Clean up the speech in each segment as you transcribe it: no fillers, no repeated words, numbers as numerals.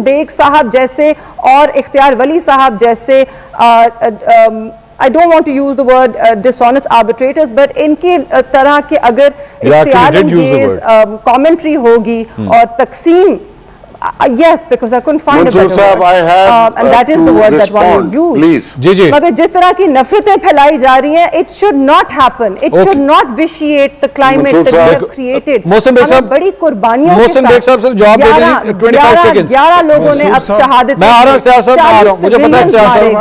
Bag साहब जैसे और इख्तियार वली साहब जैसे I don't want to use the word dishonest arbitrators, but इनकी तरह के अगर इख्तियार commentary होगी और तकसीम, yes, because I couldn't find a better word, I have and that is the word that one will use. Please. मगर जिस तरह की नफरतें फैलाई जा रही हैं, it should not happen. It should not vitiate the climate that we have created. Mohsin Baig साहब, बड़ी कुर्बानियों के मोहसिन बेग साहब जवाब दे दें 25 सेकंड्स। 11 लोगों ने अब शहादत, मैं आ रहा हूं इख्तियार साहब, मैं आ रहा हूं, मुझे पता है इख्तियार साहब,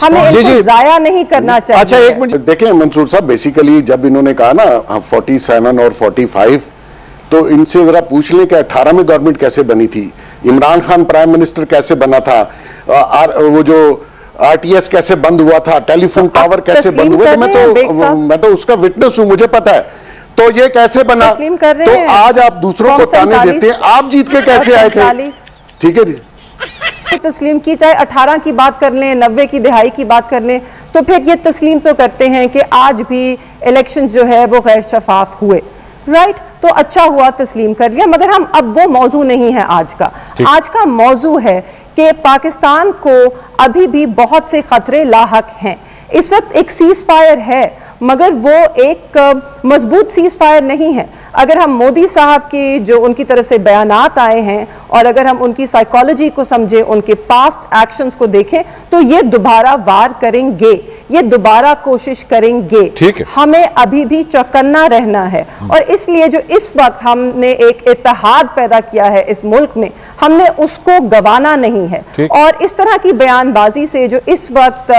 हमें इनको जाया नहीं करना चाहिए। अच्छा एक मिनट देखें मंसूर साहब, बेसिकली जब इन्होंने कहा ना 47 और 45, तो इनसे जरा पूछ लें कि 18 में गवर्नमेंट कैसे बनी थी, इमरान खान प्राइम मिनिस्टर कैसे बना था, वो जो आरटीएस कैसे बंद हुआ था, टेलीफोन टावर कैसे बंद हुए, तो मैं तो उसका विटनेस हूं, मुझे पता है। तो ये कैसे बना, तो आज आप दूसरों को ताने देते हैं, आप जीत के कैसे आए थे? ठीक है जी, तस्लीम की, चाहे 18 की बात कर लें, 90 की दहाई की बात कर लें, तो फिर ये तस्लीम तो करते हैं कि आज भी इलेक्शन जो है वो गैर शफाफ हुए, राइट? तो अच्छा हुआ, तस्लीम कर लिया, मगर हम अब वो मौजू नहीं है आज का। आज का मौजू है कि पाकिस्तान को अभी भी बहुत से खतरे लाहक हैं। इस वक्त एक सीज फायर है, मगर वो एक मजबूत सीज फायर नहीं है। अगर हम मोदी साहब की जो उनकी तरफ से बयानात आए हैं और अगर हम उनकी साइकोलॉजी को समझें, उनके पास्ट एक्शंस को देखें, तो ये दोबारा वार करेंगे, ये दोबारा कोशिश करेंगे। ठीक है, हमें अभी भी चौकन्ना रहना है और इसलिए जो इस वक्त हमने एक इत्तेहाद पैदा किया है इस मुल्क में, हमने उसको गंवाना नहीं है। और इस तरह की बयानबाजी से जो इस वक्त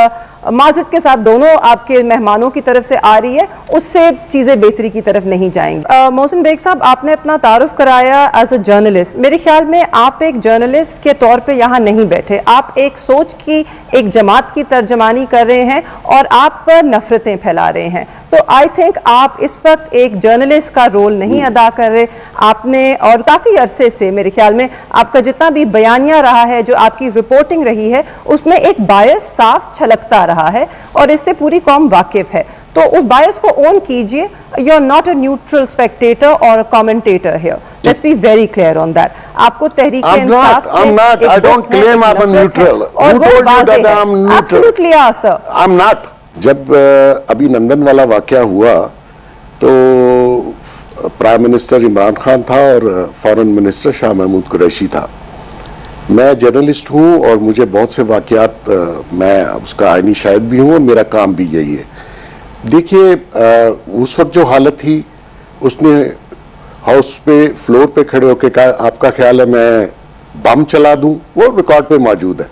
माज़रत के साथ दोनों आपके मेहमानों की तरफ से आ रही है, उससे चीजें बेहतरी की तरफ नहीं जाएंगी। मोहसिन बेग साहब, आपने अपना तारुफ कराया एज अ जर्नलिस्ट। मेरे ख्याल में आप एक जर्नलिस्ट के तौर पे यहाँ नहीं बैठे, आप एक सोच की, एक जमात की तर्जमानी कर रहे हैं और आप पर नफरतें फैला रहे हैं। तो आई थिंक आप इस वक्त एक जर्नलिस्ट का रोल नहीं अदा कर रहे। आपने और काफ़ी अरसे से मेरे ख्याल में आपका जितना भी बयानिया रहा है, जो आपकी रिपोर्टिंग रही है, उसमें एक बायस साफ छलकता रहा है और इससे पूरी कौम वाकिफ है। तो उस बायस को ओन कीजिए। You are not a neutral spectator और commentator here, let's be very clear on that. आपको तहरीक इंसाफ से I don't claim I'm a neutral. Who told you that I'm neutral? Absolutely, yes, sir. I'm not. जब अभी नंदन वाला वाकया हुआ तो prime minister Imran Khan था और फॉरेन मिनिस्टर शाह महमूद कुरैशी था। मैं जर्नलिस्ट हूं और मुझे बहुत से वाकयात, मैं उसका आईनी शाहिद भी हूं और मेरा काम भी यही है। देखिए उस वक्त जो हालत थी, उसने हाउस पे फ्लोर पे खड़े होकर कहा आपका ख्याल है मैं बम चला दूं, वो रिकॉर्ड पे मौजूद है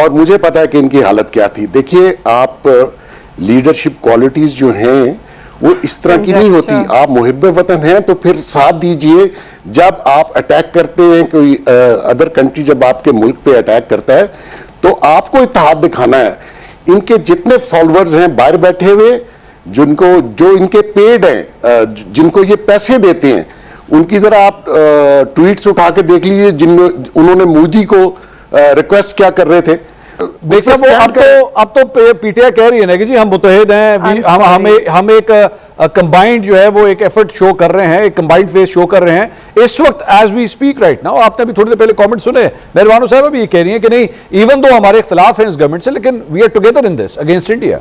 और मुझे पता है कि इनकी हालत क्या थी। देखिए आप लीडरशिप क्वालिटीज जो हैं वो इस तरह की नहीं होती। आप मुहिब्बे वतन हैं तो फिर साथ दीजिए। जब आप अटैक करते हैं, कोई अदर कंट्री जब आपके मुल्क पे अटैक करता है तो आपको इत्तेहाद दिखाना है। इनके जितने फॉलोअर्स हैं बाहर बैठे हुए, जो इनके पेड हैं, जिनको ये पैसे देते हैं, उनकी जरा आप ट्वीट्स उठा के देख लीजिए जिनमें उन्होंने मोदी को रिक्वेस्ट क्या कर रहे थे। अब तो पीटीआई कह रही है ना कि जी हम मुतहिद हैं, हम एक कंबाइंड जो है वो एक एफर्ट शो कर रहे हैं, एक कंबाइंड फेस शो कर रहे हैं इस वक्त as we speak right now. आपने भी थोड़ी देर पहले कमेंट सुने, मेहरबानो साहब भी ये कह रही हैं कि नहीं, इवन दो हमारे इख्तिलाफ हैं इस गवर्नमेंट से, लेकिन we are together in this against India.